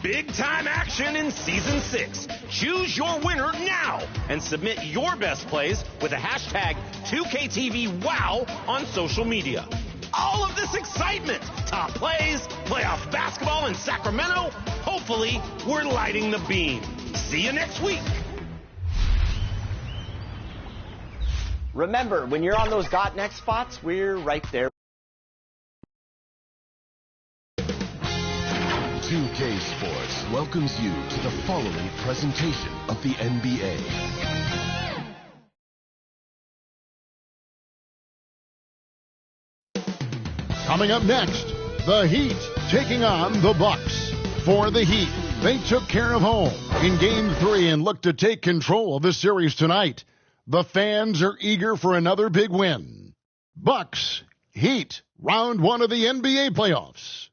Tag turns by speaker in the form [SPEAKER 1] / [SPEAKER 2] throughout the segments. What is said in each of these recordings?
[SPEAKER 1] Big time action in Season 6. Choose your winner now and submit your best plays with the hashtag 2KTVWOW on social media. All of this excitement, top plays, playoff basketball in Sacramento. Hopefully, we're lighting the beam. See you next week.
[SPEAKER 2] Remember, when you're on those Got Next spots, we're right there.
[SPEAKER 3] 2K Sports welcomes you to the following presentation of the NBA.
[SPEAKER 4] Coming up next, the Heat taking on the Bucks. For the Heat, they took care of home in Game 3 and look to take control of the series tonight. The fans are eager for another big win. Bucks, Heat, round 1 of the NBA playoffs.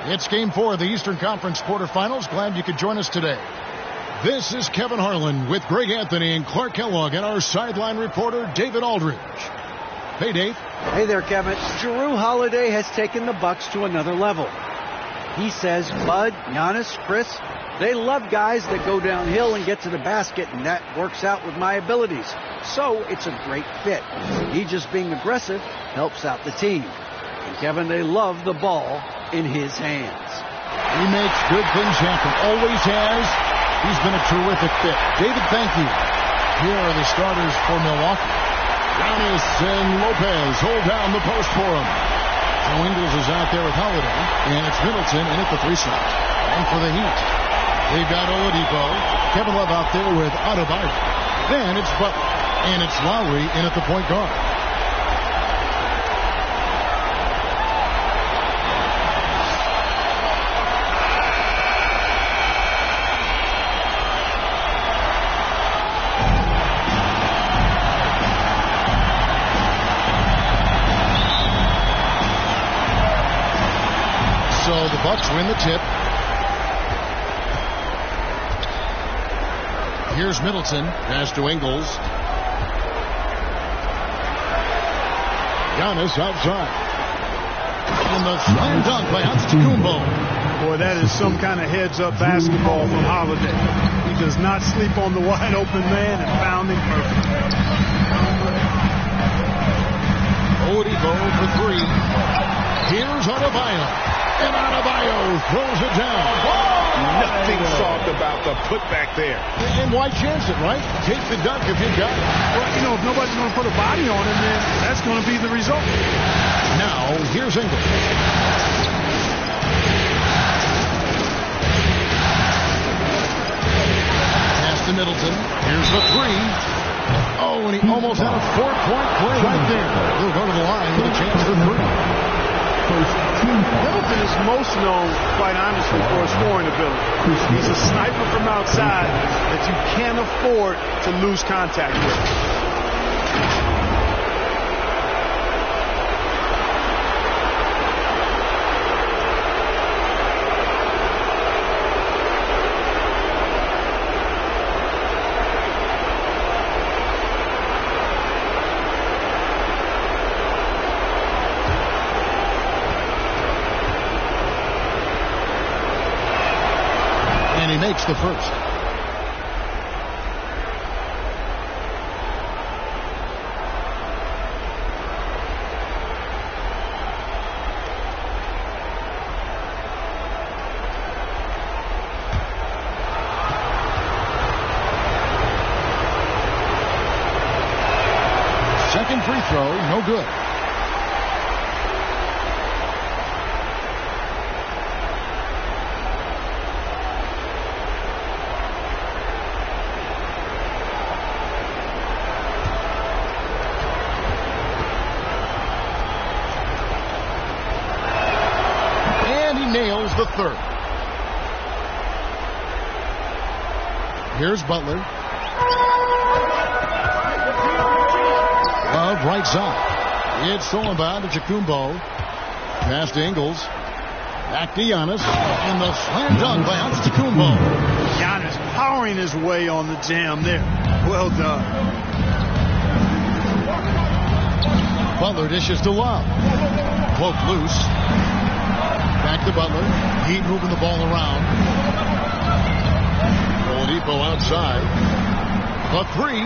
[SPEAKER 4] It's Game 4 of the Eastern Conference quarterfinals. Glad you could join us today. This is Kevin Harlan with Greg Anthony and Clark Kellogg and our sideline reporter, David Aldridge. Hey, Dave.
[SPEAKER 5] Hey there, Kevin. Jrue Holiday has taken the Bucks to another level. He says Bud, Giannis, Chris, they love guys that go downhill and get to the basket, and that works out with my abilities. So it's a great fit. He just being aggressive helps out the team. And Kevin, they love the ball in his hands.
[SPEAKER 4] He makes good things happen. Always has. He's been a terrific fit. David, thank you. Here are the starters for Milwaukee. Giannis and Lopez hold down the post for him. Joe Ingles is out there with Holiday, and it's Middleton in at the 3 slot. And for the Heat, they've got Oladipo, Kevin Love out there with Adebayo. Then it's Butler, and it's Lowry in at the point guard. The Bucks win the tip. Here's Middleton. Pass to Ingles. Giannis outside. And the slam dunk by Antetokounmpo.
[SPEAKER 6] Boy, that is some kind of heads-up basketball from Holiday. He does not sleep on the wide-open man and found him perfect.
[SPEAKER 4] Oladipo for 3. Here's Adebayo. And Adebayo throws it down.
[SPEAKER 7] Nothing soft about the putback there.
[SPEAKER 4] And why chance it, right? Take the dunk if you got it.
[SPEAKER 6] Well, you know, if nobody's going to put a body on him, then that's going to be the result.
[SPEAKER 4] Now, here's Ingles. Pass to Middleton. Here's the 3. Oh, and he almost had a 4-point play right there. He'll go to the line with a chance for 3.
[SPEAKER 6] Middleton is most known, quite honestly, for his scoring ability. He's a sniper from outside that you can't afford to lose contact with.
[SPEAKER 4] Makes the first. Second free throw, no good. Nails the third. Here's Butler. Love right side. It's stolen by Antetokounmpo. Pass to Ingles. Back to Giannis. And the slam dunk by Antetokounmpo.
[SPEAKER 6] just powering his way on the jam there. Well done.
[SPEAKER 4] Butler dishes to Love. Cloak loose. Back to Butler. Heat moving the ball around. Oladipo outside. The three.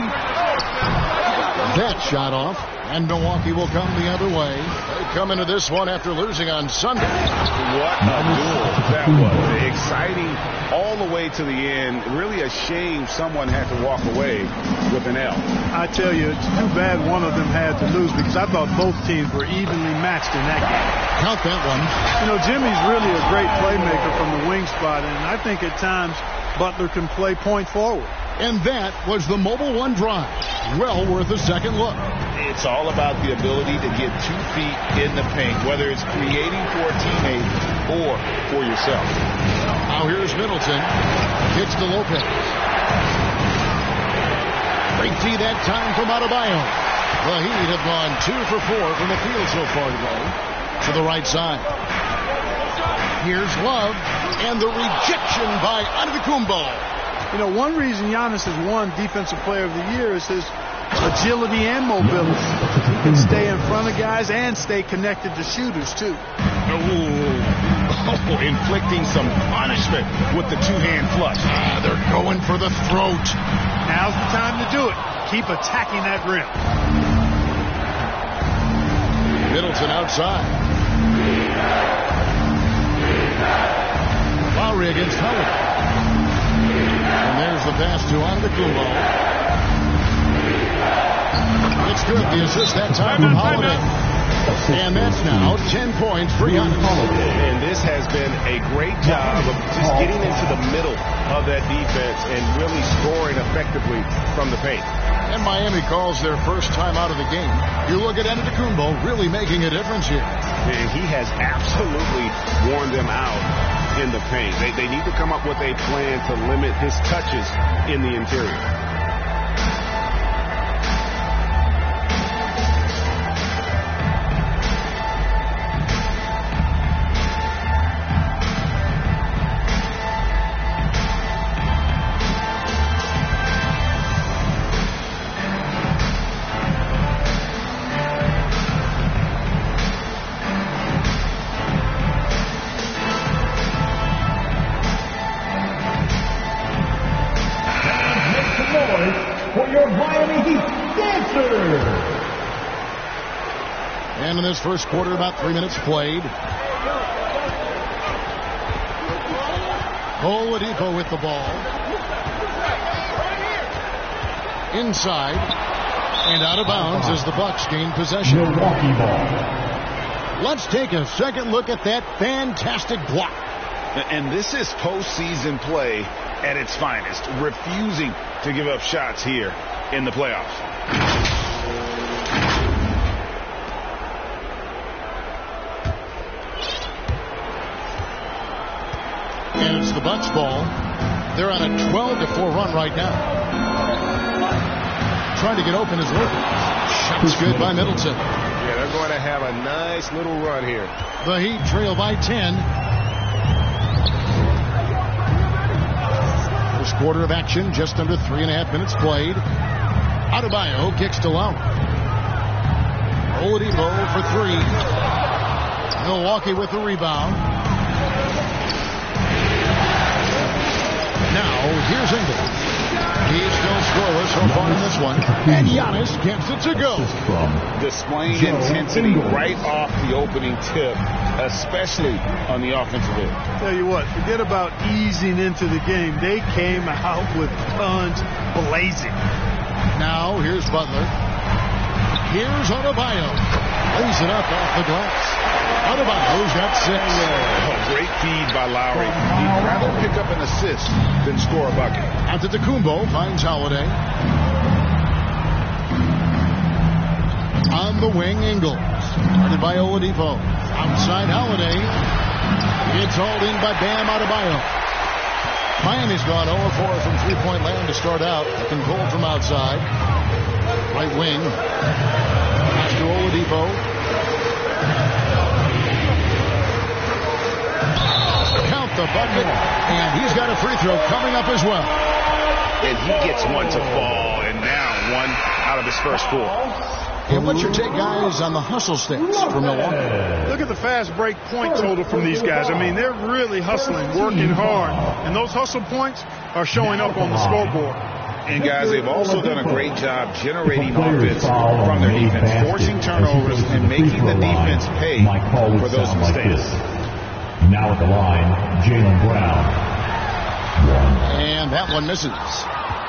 [SPEAKER 4] That shot off. And Milwaukee will come the other way. They come into this one after losing on Sunday.
[SPEAKER 7] What a duel that was. Exciting all the way to the end. Really a shame someone had to walk away with an L.
[SPEAKER 6] I tell you, it's too bad one of them had to lose because I thought both teams were evenly matched in that game.
[SPEAKER 4] Count that one.
[SPEAKER 6] You know, Jimmy's really a great playmaker from the wing spot, and I think at times Butler can play point forward.
[SPEAKER 4] And that was the Mobile One drive. Well worth a second look.
[SPEAKER 7] It's all about the ability to get 2 feet in the paint, whether it's creating for a teammate or for yourself.
[SPEAKER 4] Now here's Middleton. Kicks to Lopez. Great D that time from Adebayo. The Heat have gone 2 for 4 from the field so far today. To the right side. Here's Love. And the rejection by Antetokounmpo.
[SPEAKER 6] You know, one reason Giannis has won Defensive Player of the Year is his agility and mobility. He can stay in front of guys and stay connected to shooters, too.
[SPEAKER 7] Inflicting some punishment with the 2-hand flush.
[SPEAKER 4] They're going for the throat.
[SPEAKER 6] Now's the time to do it. Keep attacking that rim.
[SPEAKER 4] Middleton outside. Lowry against Howard. And there's the pass to Antetokounmpo. It's good. The assist that time from Holiday. And that's now 10 points for Giannis.
[SPEAKER 7] And this has been a great job of just getting into the middle of that defense and really scoring effectively from the paint.
[SPEAKER 4] And Miami calls their first time out of the game. You look at Antetokounmpo really making a difference here.
[SPEAKER 7] And he has absolutely worn them out in the paint. They need to come up with a plan to limit his touches in the interior.
[SPEAKER 4] And in this first quarter, about 3 minutes played. Oladipo with the ball. Inside. And out of bounds as the Bucks gain possession.
[SPEAKER 8] Milwaukee ball.
[SPEAKER 4] Let's take a second look at that fantastic block.
[SPEAKER 7] And this is postseason play at its finest. Refusing to give up shots here in the playoffs.
[SPEAKER 4] And it's the Bucks ball. They're on a 12-4 run right now. Trying to get open is working. Shot's good by Middleton.
[SPEAKER 7] Yeah, they're going to have a nice little run here.
[SPEAKER 4] The Heat trail by 10. First quarter of action, just under 3.5 minutes played. Adebayo kicks to Lowry. Oladipo for 3. Milwaukee with the rebound. Now, here's Ingram. He's still scoreless so far in this one. And Giannis gets it to go.
[SPEAKER 7] Displaying intensity right off the opening tip, especially on the offensive end.
[SPEAKER 6] Tell you what, forget about easing into the game. They came out with guns blazing.
[SPEAKER 4] Now, here's Butler. Here's Adebayo. Lays it up off the glass. Adebayo's got 6.
[SPEAKER 7] Great feed by Lowry. He'd rather pick up an assist than score a bucket.
[SPEAKER 4] Antetokounmpo finds Holiday. On the wing, Ingles. Started by Oladipo. Outside Holiday. It's hauled in by Bam Adebayo. Miami's gone 0-4 from three-point land to start out. Looking cold from outside. Right wing. Pass to Oladipo. Count the bucket, and he's got a free throw coming up as well.
[SPEAKER 7] And he gets one to fall, and now one out of his first 4.
[SPEAKER 4] And what's your take, guys, on the hustle stats for Milwaukee?
[SPEAKER 6] Look at the fast break point total from these guys. I mean, they're really hustling, working hard. And those hustle points are showing up on the scoreboard.
[SPEAKER 7] And, guys, they've also done a great job generating offense from their defense, forcing turnovers and making the defense pay for those mistakes.
[SPEAKER 8] Now at the line, Jaylen Brown.
[SPEAKER 4] And that one misses.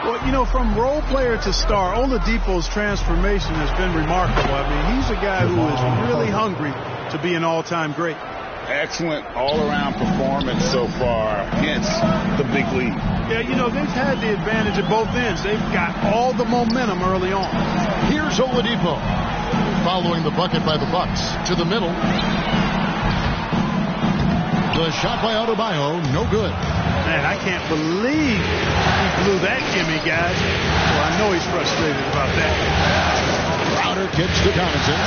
[SPEAKER 6] Well, you know, from role player to star, Oladipo's transformation has been remarkable. I mean, he's a guy who is really hungry to be an all-time great.
[SPEAKER 7] Excellent all-around performance so far, hence the big lead.
[SPEAKER 6] Yeah, you know, they've had the advantage at both ends. They've got all the momentum early on.
[SPEAKER 4] Here's Oladipo following the bucket by the Bucks to the middle. The shot by Adebayo, no good.
[SPEAKER 6] Man, I can't believe he blew that gimme, guys. Well, I know he's frustrated about that.
[SPEAKER 4] Crowder kicks to Connaughton.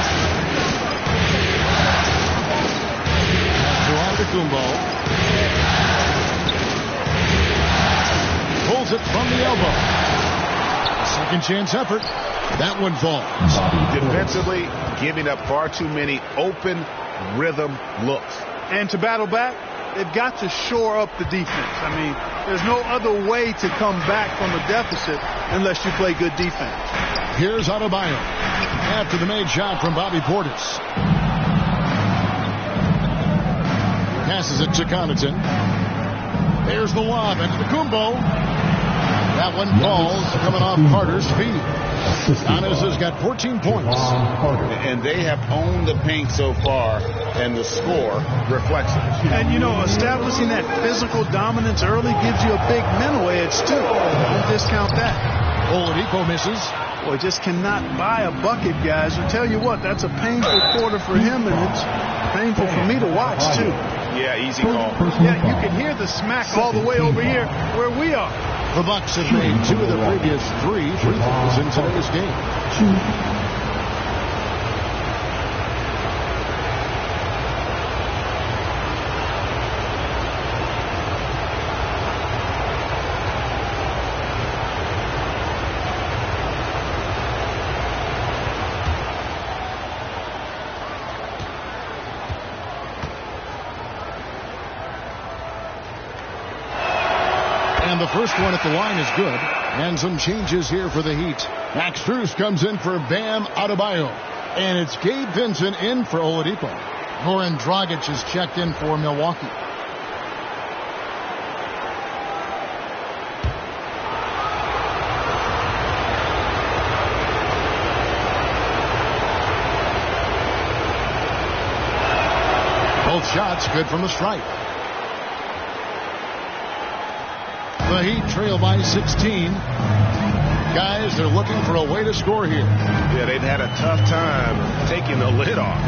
[SPEAKER 4] To Antetokounmpo. Pulls it from the elbow. Second chance effort. That one falls.
[SPEAKER 7] Defensively, giving up far too many open rhythm looks.
[SPEAKER 6] And to battle back, they've got to shore up the defense. I mean, there's no other way to come back from a deficit unless you play good defense.
[SPEAKER 4] Here's Adebayo after the made shot from Bobby Portis. Passes it to Connaughton. There's the lob into the Kumbo. That one falls, coming off Carter's feet. Giannis has got 14 points.
[SPEAKER 7] And they have owned the paint so far, and the score reflects it.
[SPEAKER 6] And, you know, establishing that physical dominance early gives you a big mental edge, too. Don't discount that.
[SPEAKER 4] Oladipo misses.
[SPEAKER 6] Boy, just cannot buy a bucket, guys. I tell you what, that's a painful quarter for him, and it's painful for me to watch, too.
[SPEAKER 7] Yeah, easy call.
[SPEAKER 6] Yeah, you can hear the smack all the way over here where we are.
[SPEAKER 4] The Bucks have made 2 of the previous 3 free throws in today's game. And the first one at the line is good. And some changes here for the Heat. Max Strus comes in for Bam Adebayo. And it's Gabe Vincent in for Oladipo. Goran Dragic is checked in for Milwaukee. Both shots good from the stripe. The Heat trail by 16. Guys, they're looking for a way to score here.
[SPEAKER 7] Yeah, they've had a tough time taking the lid off.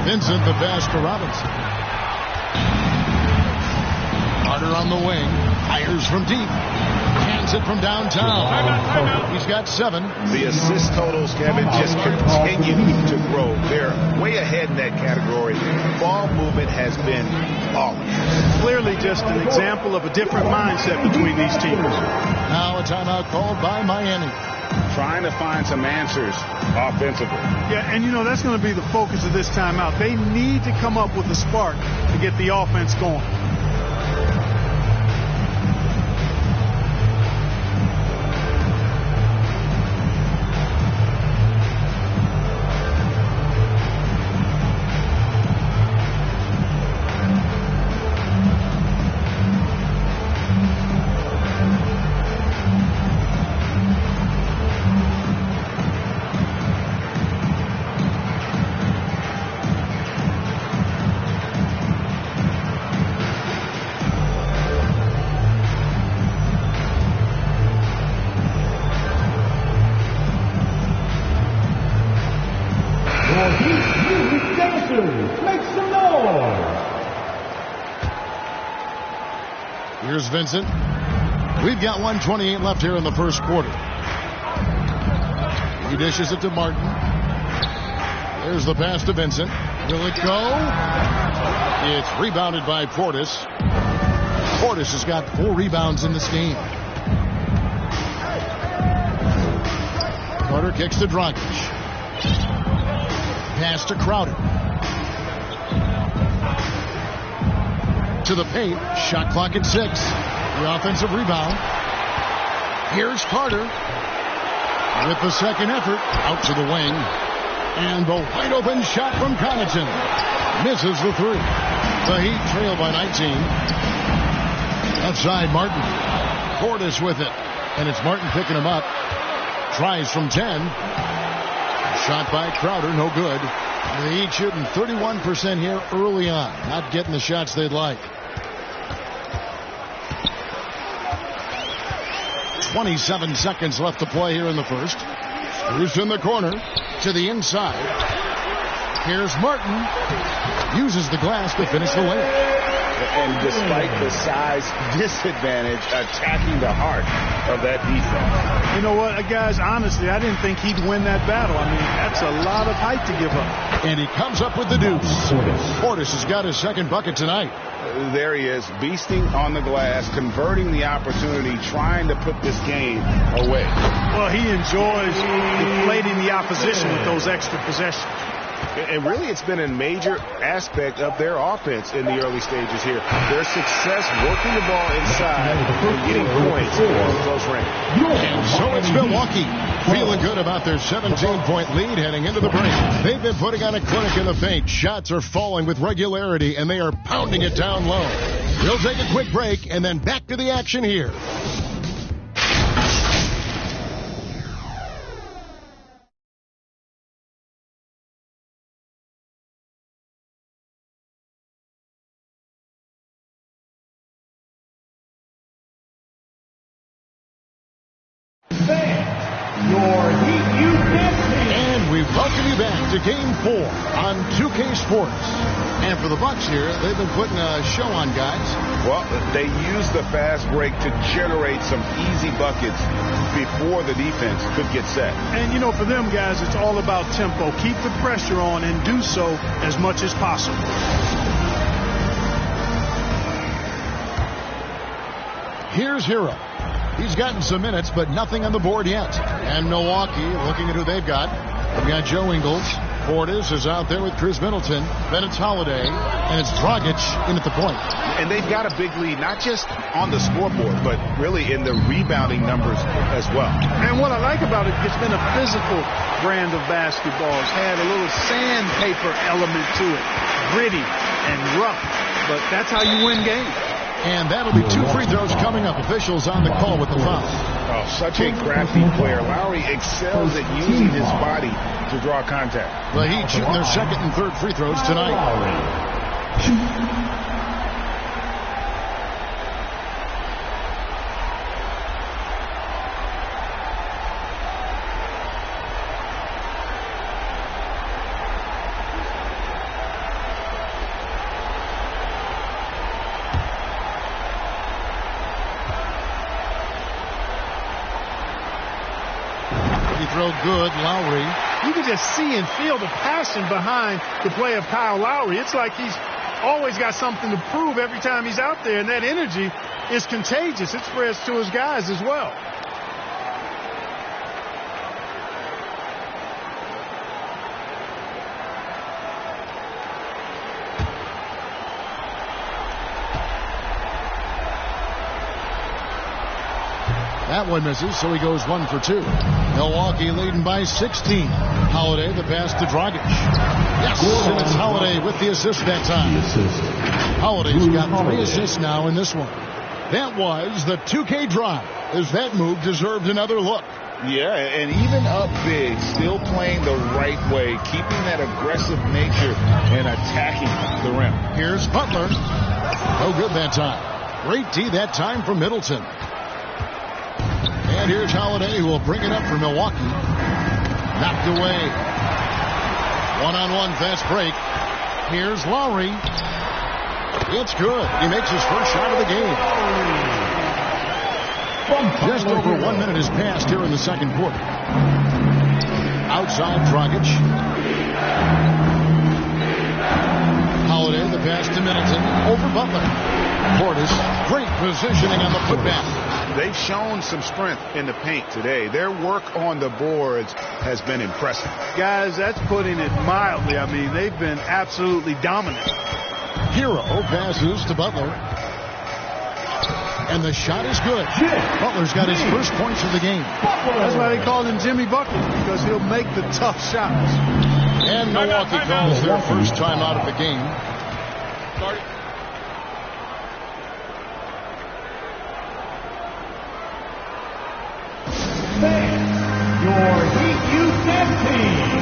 [SPEAKER 4] Vincent the pass to Robinson. Carter on the wing. Fires from deep. Hands it from downtown. He's got 7.
[SPEAKER 7] The assist totals, Kevin, just continue to grow. They're way ahead in that category. Ball movement has been flawless.
[SPEAKER 6] Clearly just an example of a different mindset between these teams.
[SPEAKER 4] Now a timeout called by Miami.
[SPEAKER 7] Trying to find some answers offensively.
[SPEAKER 6] Yeah, and you know, that's going to be the focus of this timeout. They need to come up with a spark to get the offense going.
[SPEAKER 4] Here's Vincent. We've got 1:28 left here in the first quarter. He dishes it to Martin. There's the pass to Vincent. Will it go? It's rebounded by Portis. Portis has got 4 rebounds in this game. Carter kicks to Dragic. Pass to Crowder. To the paint. Shot clock at 6. The offensive rebound. Here's Carter. With the second effort. Out to the wing. And the wide open shot from Connaughton. Misses the 3. The Heat trail by 19. Outside Martin. Portis with it. And it's Martin picking him up. Tries from 10. Shot by Crowder, no good. The Heat shooting 31% here early on. Not getting the shots they'd like. 27 seconds left to play here in the first. Screws in the corner to the inside. Here's Martin. Uses the glass to finish the layup.
[SPEAKER 7] And despite the size disadvantage, attacking the heart of that defense.
[SPEAKER 6] You know what, guys, honestly, I didn't think he'd win that battle. I mean, that's a lot of height to give up.
[SPEAKER 4] And he comes up with the deuce. Portis has got his second bucket tonight.
[SPEAKER 7] There he is, beasting on the glass, converting the opportunity, trying to put this game away.
[SPEAKER 6] Well, he enjoys deflating the opposition with those extra possessions.
[SPEAKER 7] And really, it's been a major aspect of their offense in the early stages here. Their success working the ball inside and getting points from close range.
[SPEAKER 4] And so it's Milwaukee feeling good about their 17-point lead heading into the break. They've been putting on a clinic in the paint. Shots are falling with regularity, and they are pounding it down low. We'll take a quick break, and then back to the action here. And we welcome you back to Game 4 on 2K Sports. And for the Bucks here, they've been putting a show on, guys.
[SPEAKER 7] Well, they use the fast break to generate some easy buckets before the defense could get set.
[SPEAKER 6] And, you know, for them guys, it's all about tempo. Keep the pressure on and do so as much as possible.
[SPEAKER 4] Here's Hero. He's gotten some minutes, but nothing on the board yet. And Milwaukee, looking at who they've got. They've got Joe Ingles. Portis is out there with Chris Middleton. Then it's Holiday. And it's Dragic in at the point.
[SPEAKER 7] And they've got a big lead, not just on the scoreboard, but really in the rebounding numbers as well.
[SPEAKER 6] And what I like about it, it's been a physical brand of basketball. It's had a little sandpaper element to it. Gritty and rough. But that's how you win games.
[SPEAKER 4] And that'll be 2 free throws coming up. Officials on the call with the foul.
[SPEAKER 7] Oh, such a crafty player. Lowry excels at using his body to draw contact.
[SPEAKER 4] The Heat shooting their second and third free throws tonight. Throw good, Lowry.
[SPEAKER 6] You can just see and feel the passion behind the play of Kyle Lowry. It's like he's always got something to prove every time he's out there, and that energy is contagious. It spreads to his guys as well.
[SPEAKER 4] That one misses, so he goes 1 for 2. Milwaukee leading by 16. Holiday, the pass to Dragic. Yes, and it's Holiday with the assist that time. Holiday's got 3 assists now in this one. That was the 2K drive, as that move deserved another look.
[SPEAKER 7] Yeah, and even up big, still playing the right way, keeping that aggressive nature and attacking the rim.
[SPEAKER 4] Here's Butler. No good that time. Great D that time from Middleton. And here's Holiday, who will bring it up for Milwaukee. Knocked away. One-on-one fast break. Here's Lowry. It's good. He makes his first shot of the game. Just over 1 minute has passed here in the second quarter. Outside Dragic. Holiday, the pass Butler. Portis, great positioning on the putback.
[SPEAKER 7] They've shown some strength in the paint today. Their work on the boards has been impressive.
[SPEAKER 6] Guys, that's putting it mildly. I mean, they've been absolutely dominant.
[SPEAKER 4] Hero passes to Butler. And the shot is good. Butler's got his first points of the game.
[SPEAKER 6] That's why they call him Jimmy Bucket, because he'll make the tough shots.
[SPEAKER 4] And Milwaukee calls their first time out of the game.
[SPEAKER 8] Your Heat U10 team.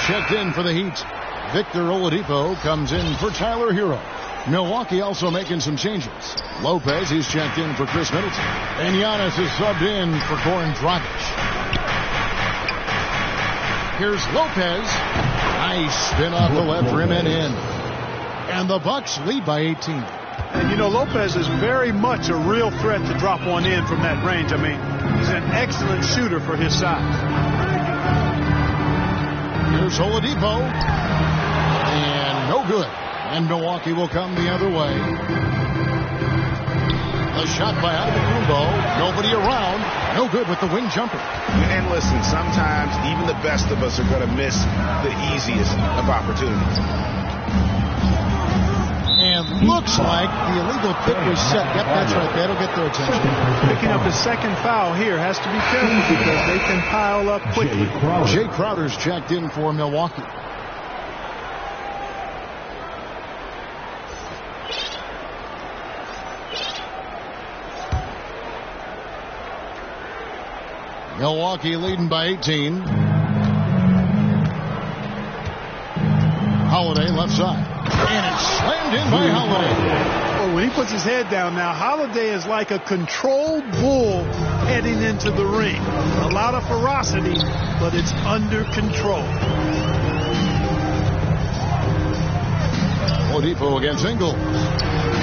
[SPEAKER 4] Checked in for the Heat. Victor Oladipo comes in for Tyler Hero. Milwaukee also making some changes. Lopez, he's checked in for Chris Middleton. And Giannis is subbed in for Goran Dragic. Here's Lopez. Nice spin off the left rim and in. And the Bucks lead by 18.
[SPEAKER 6] And you know, Lopez is very much a real threat to drop one in from that range. I mean, he's an excellent shooter for his size.
[SPEAKER 4] Here's Oladipo. And no good. And Milwaukee will come the other way. A shot by Antetokounmpo. Nobody around. No good with the wing jumper.
[SPEAKER 7] And listen, sometimes even the best of us are going to miss the easiest of opportunities.
[SPEAKER 4] And looks like the illegal pick was set. Yep, that's right. That'll get their attention.
[SPEAKER 6] Picking up the second foul here. Has to be careful because they can pile up quickly.
[SPEAKER 4] Jay Crowder's checked in for Milwaukee. Milwaukee leading by 18. Holiday left side. And it's slammed in by Holiday.
[SPEAKER 6] Well, when he puts his head down now, Holiday is like a controlled bull heading into the ring. A lot of ferocity, but it's under control.
[SPEAKER 4] Oladipo against Ingles.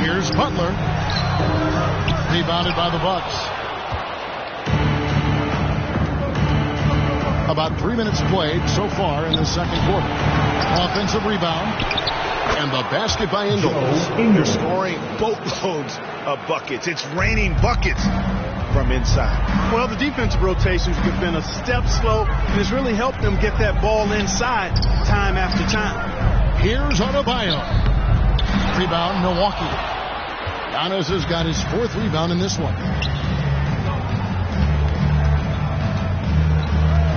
[SPEAKER 4] Here's Butler. Rebounded by the Bucks. About 3 minutes played so far in the second quarter. Offensive rebound. And the basket by Ingles.
[SPEAKER 7] They're scoring boatloads of buckets. It's raining buckets from inside.
[SPEAKER 6] Well, the defensive rotations have been a step slow, and it's really helped them get that ball inside time after time.
[SPEAKER 4] Here's Adebayo. Rebound, Milwaukee. Giannis has got his fourth rebound in this one.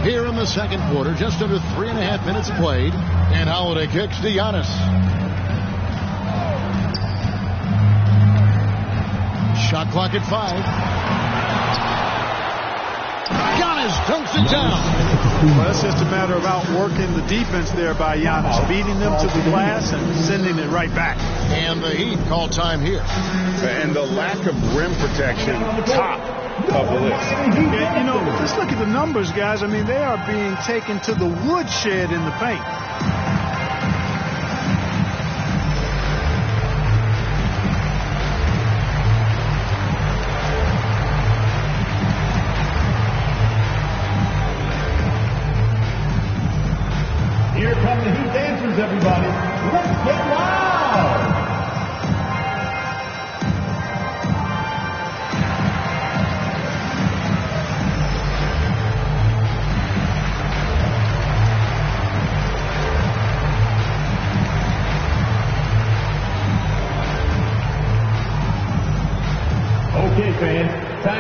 [SPEAKER 4] Here in the second quarter, just under 3.5 minutes played, and Holiday kicks to Giannis. Shot clock at 5. Giannis dunks it down.
[SPEAKER 6] Well, that's just a matter of outworking the defense there by Giannis, beating them to the glass and sending it right back.
[SPEAKER 4] And the Heat call time here.
[SPEAKER 7] And the lack of rim protection, top of the list.
[SPEAKER 6] Yeah, you know, just look at the numbers, guys. I mean, they are being taken to the woodshed in the paint.
[SPEAKER 8] Here come the Heat dancers, everybody. Let's get loud!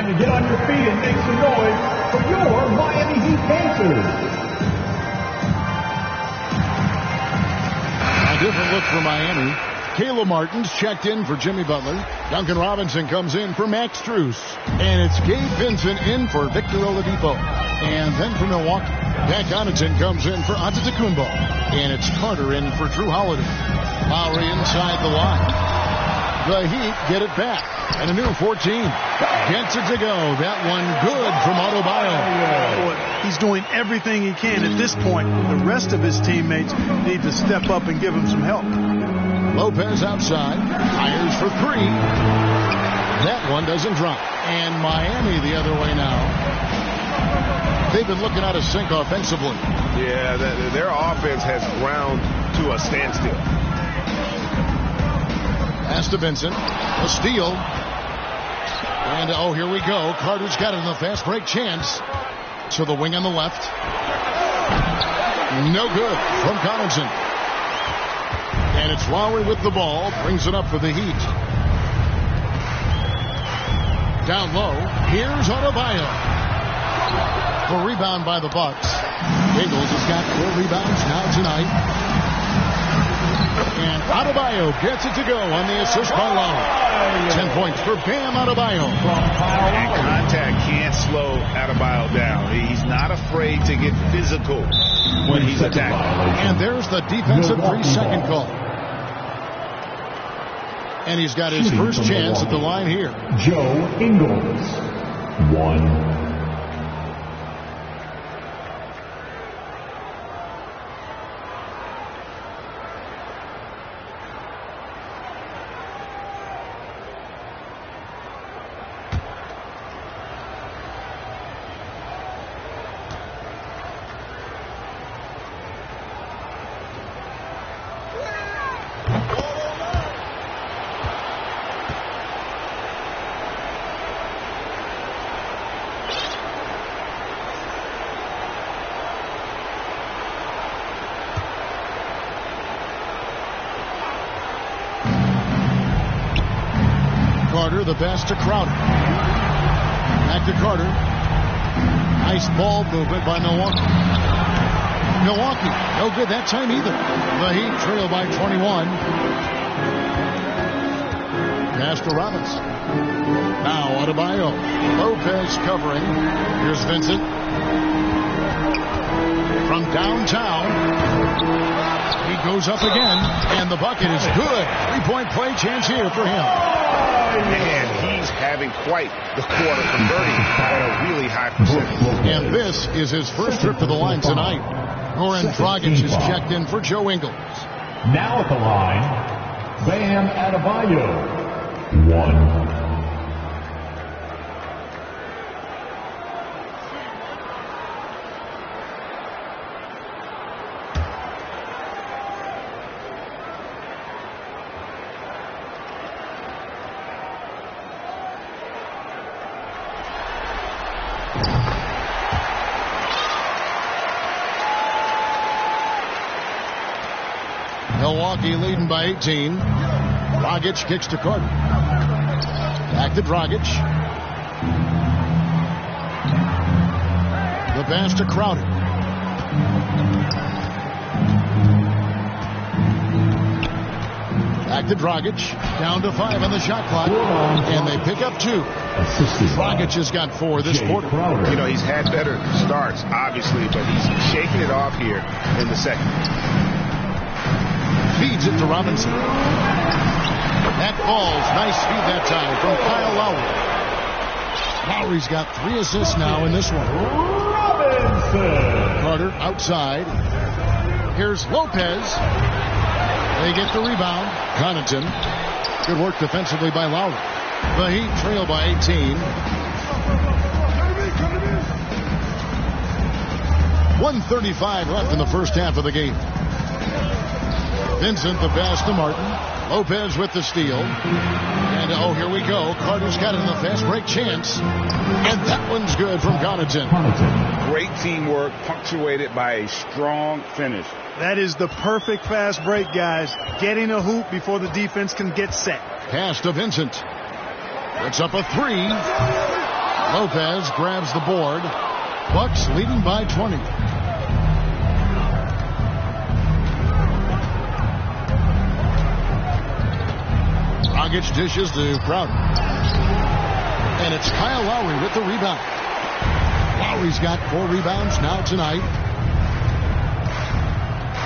[SPEAKER 8] time to get on your feet and make some noise for your Miami Heat Panthers.
[SPEAKER 4] A different look for Miami. Kayla Martin's checked in for Jimmy Butler. Duncan Robinson comes in for Max Strus. And it's Gabe Vincent in for Victor Oladipo. And then for Milwaukee, Pat Connaughton comes in for Antetokounmpo. And it's Carter in for Drew Holiday. Lowry inside the line. The Heat get it back. And a new 14. Gets it to go. That one good from Adebayo.
[SPEAKER 6] He's doing everything he can. At this point, the rest of his teammates need to step up and give him some help.
[SPEAKER 4] Lopez outside. Fires for three. That one doesn't drop. And Miami the other way now. They've been looking out of sync offensively.
[SPEAKER 7] Yeah, their offense has ground to a standstill.
[SPEAKER 4] Pass to Vincent. A steal. And, oh, here we go. Carter's got it in the fast break chance. To the wing on the left. No good from Connaughton. And it's Lowry with the ball. Brings it up for the Heat. Down low. Here's Adebayo. For rebound by the Bucks. Ingles has got 4 rebounds now tonight. And Adebayo gets it to go on the assist by Lowry. 10 points for Bam Adebayo.
[SPEAKER 9] And contact can't slow Adebayo down. He's not afraid to get physical when he's attacking.
[SPEAKER 4] And there's the defensive 3-second call. And he's got his first chance at the line here.
[SPEAKER 8] Joe Ingles. 1.
[SPEAKER 4] Carter, the pass to Crowder. Back to Carter. Nice ball movement by Milwaukee. Milwaukee, no good that time either. The Heat trail by 21. Pass to Robinson. Now Adebayo. Lopez covering. Here's Vincent. From downtown. He goes up again, and the bucket is good. 3-point play chance here for him.
[SPEAKER 7] And he's having quite the quarter, converting at a really high percentage.
[SPEAKER 4] And this is his first trip to the line tonight. Goran Dragic is checked in for Joe Ingles.
[SPEAKER 8] Now at the line, Bam Adebayo. 1.
[SPEAKER 4] Milwaukee leading by 18. Dragic kicks to Carter. Back to Dragic. The pass to Crowder. Back to Dragic. Down to 5 on the shot clock. And they pick up 2. Dragic has got 4 this quarter.
[SPEAKER 7] You know, he's had better starts, obviously, but he's shaking it off here in the second.
[SPEAKER 4] Feeds it to Robinson. That falls. Nice feed that time from Kyle Lowry. Lowry's got 3 assists now in this one.
[SPEAKER 8] Robinson.
[SPEAKER 4] Carter outside. Here's Lopez. They get the rebound. Connaughton. Good work defensively by Lowry. The Heat trail by 18. 1:35 left in the first half of the game. Vincent the pass to Martin. Lopez with the steal. And oh, here we go. Carter's got it in the fast break chance. And that one's good from Connaughton.
[SPEAKER 9] Great teamwork punctuated by a strong finish.
[SPEAKER 6] That is the perfect fast break, guys. Getting a hoop before the defense can get set.
[SPEAKER 4] Pass to Vincent. Puts up a 3. Lopez grabs the board. Bucks leading by 20. Dragic dishes to Crowder. And it's Kyle Lowry with the rebound. Lowry's got 4 rebounds now tonight.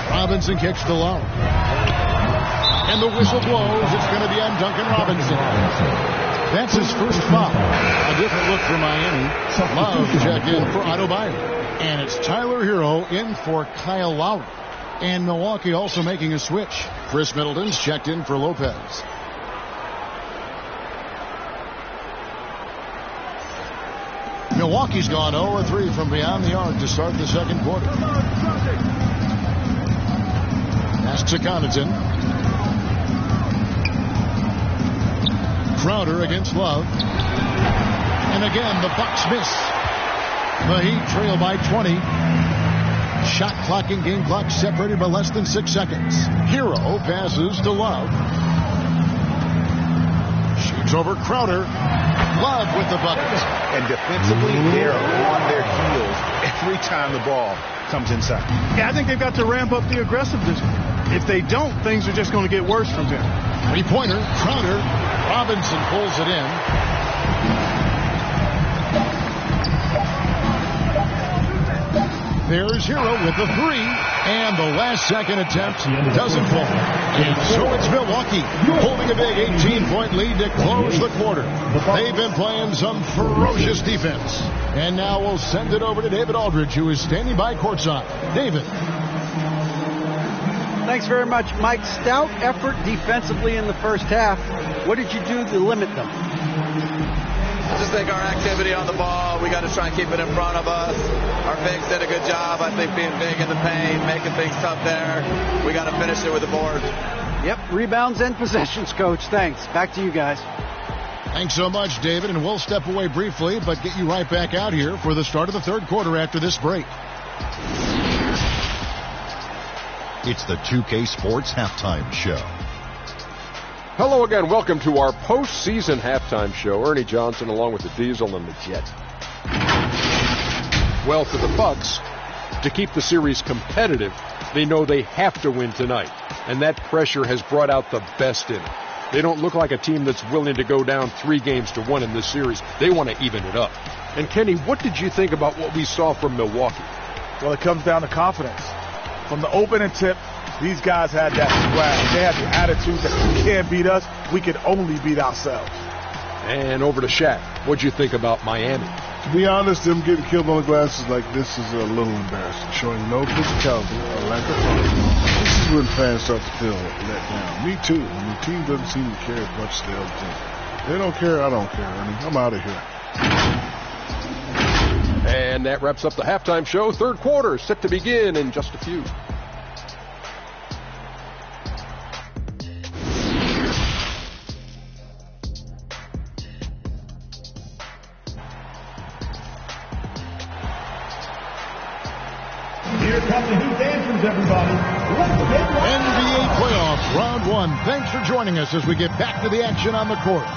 [SPEAKER 4] Robinson kicks to Lowry. And the whistle blows. It's going to be on Duncan Robinson. That's his first foul. A different look for Miami. Love to check in for Adebayo. And it's Tyler Hero in for Kyle Lowry. And Milwaukee also making a switch. Chris Middleton's checked in for Lopez. Milwaukee's gone 0-3 from beyond the arc to start the second quarter. Pass to Connaughton. Crowder against Love. And again, the Bucks miss. The Heat trail by 20. Shot clock and game clock separated by less than 6 seconds. Hero passes to Love. Shoots over Crowder. Love with the bucket.
[SPEAKER 9] And defensively, they're on their heels every time the ball comes inside.
[SPEAKER 6] Yeah, I think they've got to ramp up the aggressiveness. If they don't, things are just going to get worse from here.
[SPEAKER 4] Three-pointer, Crowder. Robinson pulls it in. There's Hero with the 3. And the last second attempt doesn't fall. And so it's Milwaukee holding a big 18-point lead to close the quarter. They've been playing some ferocious defense. And now we'll send it over to David Aldridge, who is standing by courtside. David.
[SPEAKER 5] Thanks very much, Mike. Stout effort defensively in the first half. What did you do to limit them?
[SPEAKER 10] I just think our activity on the ball, we got to try and keep it in front of us. Our bigs did a good job, I think, being big in the paint, making things tough there. We got to finish it with the board.
[SPEAKER 5] Yep, rebounds and possessions, Coach. Thanks. Back to you guys.
[SPEAKER 4] Thanks so much, David, and we'll step away briefly, but get you right back out here for the start of the third quarter after this break.
[SPEAKER 11] It's the 2K Sports Halftime Show.
[SPEAKER 12] Hello again. Welcome to our postseason halftime show. Ernie Johnson along with the Diesel and the Jet. Well, for the Bucks, to keep the series competitive, they know they have to win tonight. And that pressure has brought out the best in it. They don't look like a team that's willing to go down 3-1 in this series. They want to even it up. And Kenny, what did you think about what we saw from Milwaukee?
[SPEAKER 13] Well, it comes down to confidence. From the opening tip, these guys had that swag. They had the attitude that you can't beat us. We can only beat ourselves.
[SPEAKER 12] And over to Shaq. What'd you think about Miami?
[SPEAKER 14] To be honest, them getting killed on the glass is like this is a little embarrassing. Showing no physicality or lack of fun. This is when fans start to feel let down. Me too. When the team doesn't seem to care as much as the other team. They don't care, I don't care, Ernie. I'm out of here.
[SPEAKER 12] And that wraps up the halftime show. Third quarter set to begin in just a few.
[SPEAKER 8] Here come the Heat dancers, everybody. Let's get wild.
[SPEAKER 4] NBA playoffs, round 1. Thanks for joining us as we get back to the action on the court.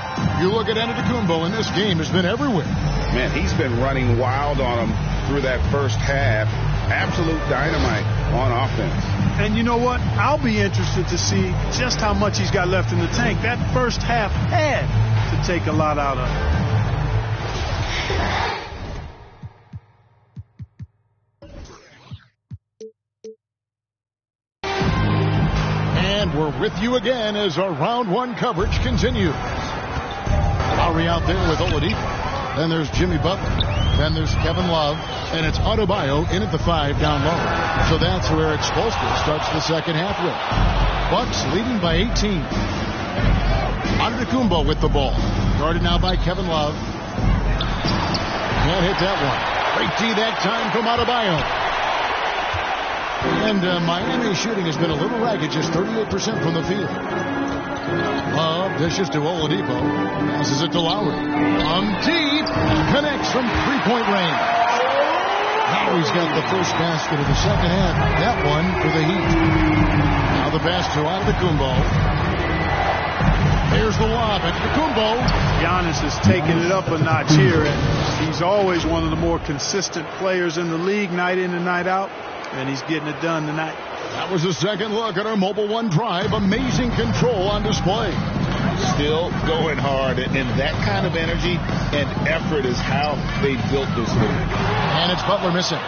[SPEAKER 4] You look at Antetokounmpo, and this game has been everywhere.
[SPEAKER 9] Man, he's been running wild on them through that first half. Absolute dynamite on offense.
[SPEAKER 6] And you know what? I'll be interested to see just how much he's got left in the tank. That first half had to take a lot out of it.
[SPEAKER 4] And we're with you again as our round 1 coverage continues. Lowry out there with Oladipo. Then there's Jimmy Butler. Then there's Kevin Love. And it's Adebayo in at the 5 down low. So that's where Exposure starts the second half with. Bucks leading by 18. Antetokounmpo with the ball. Guarded now by Kevin Love. Can't hit that one. Great D that time from Adebayo. And Miami's shooting has been a little ragged, just 38% from the field. Love dishes to Oladipo. Passes it to Lowry. Deep. Connects from three-point range. Lowry's got the first basket of the second half. That one for the Heat. Now the pass to Antetokounmpo. Here's the lob at Kumbo.
[SPEAKER 6] Giannis is taking it up a notch here, and he's always one of the more consistent players in the league night in and night out, and he's getting it done tonight.
[SPEAKER 4] That was a second look at our Mobile One drive. Amazing control on display.
[SPEAKER 9] Still going hard, and that kind of energy and effort is how they built this league.
[SPEAKER 4] And it's Butler missing.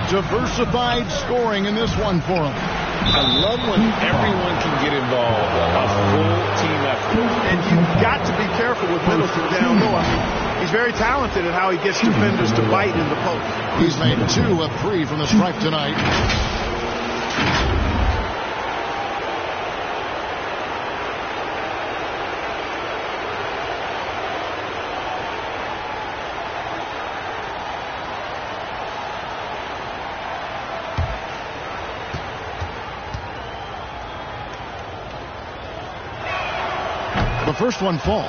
[SPEAKER 4] Diversified scoring in this one for him.
[SPEAKER 9] I love when everyone can get involved, a full team effort.
[SPEAKER 6] And you've got to be careful with Middleton down low. I mean, he's very talented at how he gets defenders to bite in the post.
[SPEAKER 4] He's made 2 of 3 from the stripe tonight. The first one falls.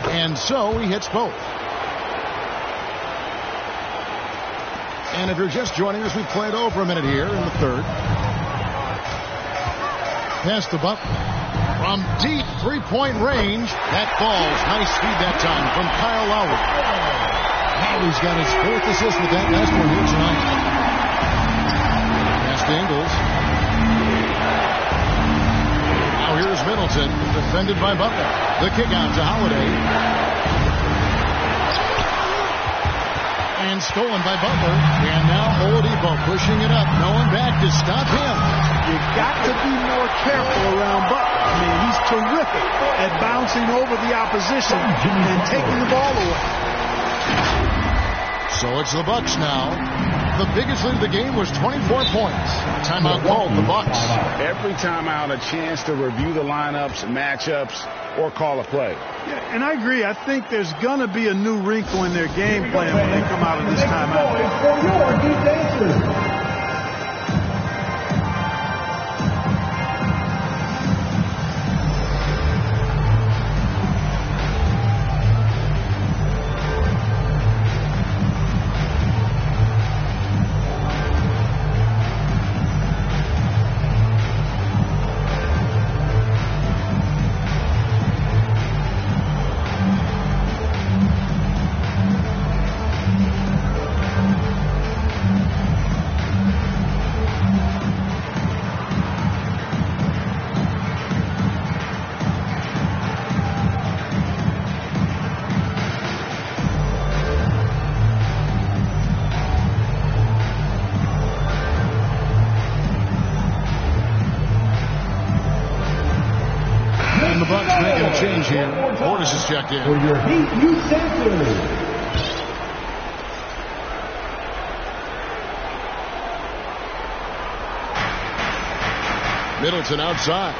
[SPEAKER 4] And so he hits both. And if you're just joining us, we've played over a minute here in the third. Pass the Butler from deep three-point range. That falls. Nice speed that time from Kyle Lowry. Now he's got his 4th assist with that last one here tonight. Pass to Ingles. Now here's Middleton, defended by Butler. The kick out to Holiday. And stolen by Butler. And now Oladipo pushing it up. No one back to stop him.
[SPEAKER 6] You got to be more careful around Butler. I mean, he's terrific at bouncing over the opposition and taking the ball away.
[SPEAKER 4] So it's the Bucks now. The biggest lead of the game was 24 points. Timeout called the Bucks.
[SPEAKER 9] Every timeout, a chance to review the lineups, matchups, or call a play.
[SPEAKER 6] Yeah, and I agree. I think there's going to be a new wrinkle in their game plan when they come out of this timeout.
[SPEAKER 4] Checked in.
[SPEAKER 8] For your Heat Youth Center.
[SPEAKER 4] Middleton outside.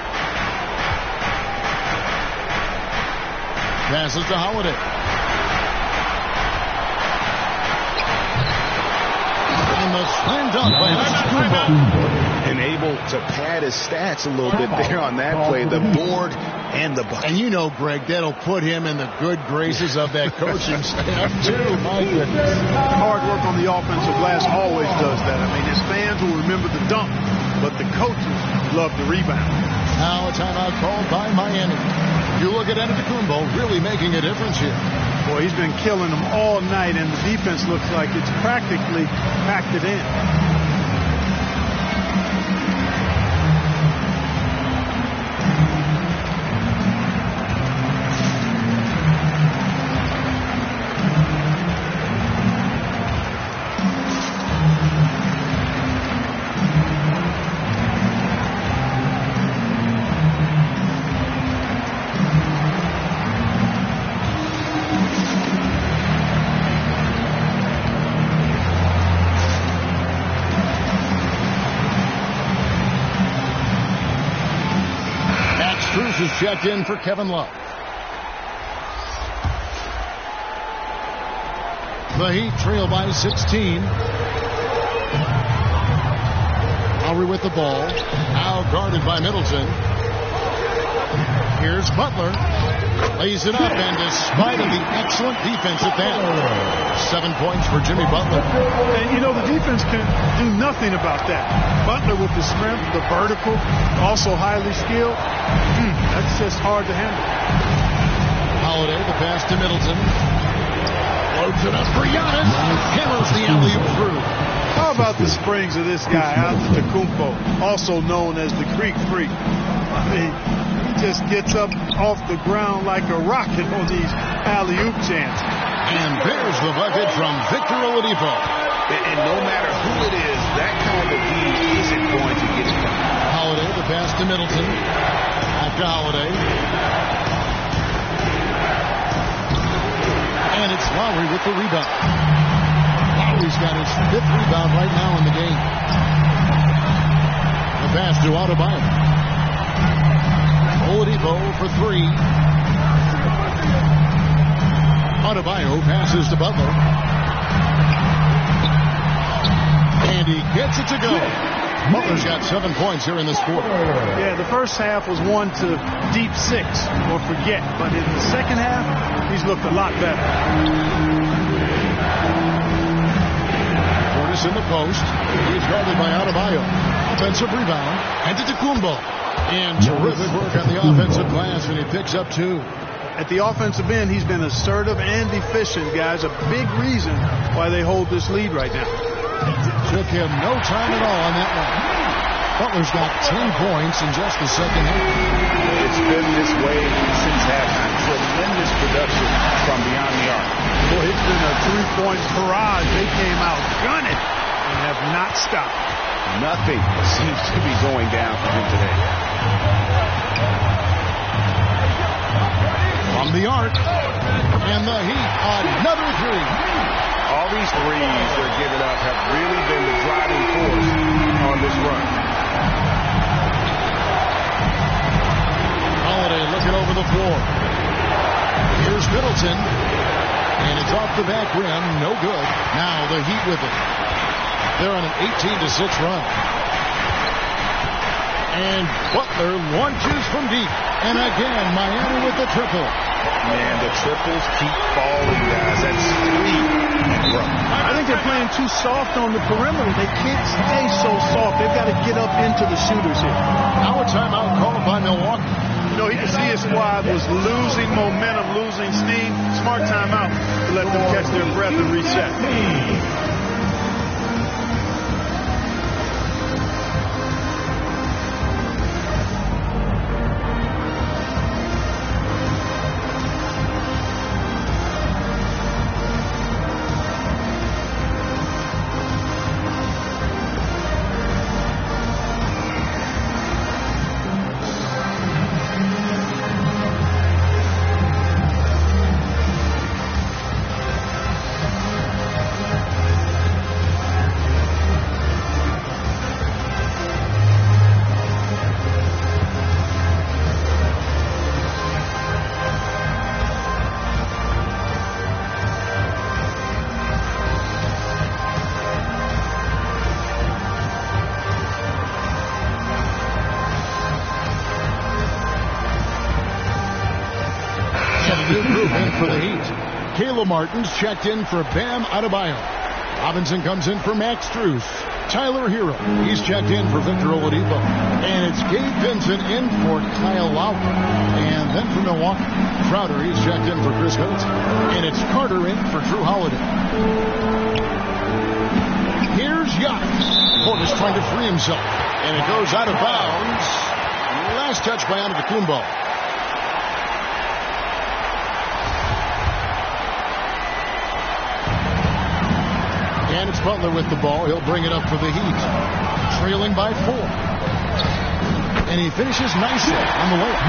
[SPEAKER 4] Passes to Holiday. And the slam dunk by Kumbo.
[SPEAKER 9] And able to pad his stats a little bit there on that play. The board and the bucket.
[SPEAKER 4] And you know, Greg, that'll put him in the good graces of that coaching staff, too. My goodness.
[SPEAKER 6] Hard work on the offensive glass always does that. I mean, his fans will remember the dunk, but the coaches love the rebound.
[SPEAKER 4] Now a timeout called by Miami. You look at Antetokounmpo really making a difference here.
[SPEAKER 6] Boy, he's been killing them all night, and the defense looks like it's practically packed it in.
[SPEAKER 4] Is checked in for Kevin Love. The Heat trail by 16. Lowry with the ball. Now guarded by Middleton. Here's Butler. Lays it up, and despite of the excellent defense at that, 7 points for Jimmy Butler.
[SPEAKER 6] And, you know, the defense can do nothing about that. Butler with the strength, the vertical, also highly skilled. That's just hard to handle.
[SPEAKER 4] Holiday, the pass to Middleton. Loads it up for Giannis. Hammers the alley-oop through.
[SPEAKER 6] How about the springs of this guy, Antetokounmpo, also known as the Greek Freak? I mean, he just gets up off the ground like a rocket on these alley-oop chances.
[SPEAKER 4] And there's the bucket from Victor Oladipo.
[SPEAKER 9] And no matter who it is, that kind of lead isn't going to get it done.
[SPEAKER 4] Holiday, the pass to Middleton. Back to Holiday. And it's Lowry with the rebound. Lowry's got his 5th rebound right now in the game. The pass to Adebayo. Oladipo for 3. Adebayo passes to Butler. And he gets it to go. Butler's got 7 points here in this quarter.
[SPEAKER 6] Yeah, the first half was 1 to deep 6 or forget. But in the second half, he's looked a lot better.
[SPEAKER 4] Portis in the post. He's guarded by Adebayo. Offensive rebound. Antetokounmpo. And terrific work on the offensive glass, and he picks up 2.
[SPEAKER 6] At the offensive end, he's been assertive and efficient, guys. A big reason why they hold this lead right now.
[SPEAKER 4] Took him no time at all on that one. Butler's got 10 points in just the second half.
[SPEAKER 9] It's been this way since halftime. Tremendous production from beyond the arc.
[SPEAKER 6] Boy, it's been a 3-point barrage. They came out gunning and have not stopped.
[SPEAKER 9] Nothing seems to be going down for him today.
[SPEAKER 4] From the arc. And the Heat, another 3.
[SPEAKER 9] All these threes they're giving up have really been the driving force on this run.
[SPEAKER 4] Holiday looking over the floor. Here's Middleton. And it's off the back rim. No good. Now the Heat with it. They're on an 18-6 run. And Butler launches from deep. And again, Miami with the triple.
[SPEAKER 9] Man, the triples keep falling, guys. That's 3.
[SPEAKER 6] I think they're playing too soft on the perimeter. They can't stay so soft. They've got to get up into the shooters here.
[SPEAKER 4] Now a timeout called by Milwaukee.
[SPEAKER 6] You know, you can see his squad was losing momentum, losing steam. Smart timeout to let them catch their breath and reset.
[SPEAKER 4] For the Heat. Caleb Martin's checked in for Bam Adebayo. Robinson comes in for Max Strus. Tyler Hero, he's checked in for Victor Oladipo. And it's Gabe Vincent in for Kyle Lowry. And then for Milwaukee, Crowder, he's checked in for Chris Middleton. And it's Carter in for Drew Holiday. Here's Giannis. Portis trying to free himself. And it goes out of bounds. Last touch by Antetokounmpo. And it's Butler with the ball. He'll bring it up for the Heat. Trailing by 4. And he finishes nicely on the layup.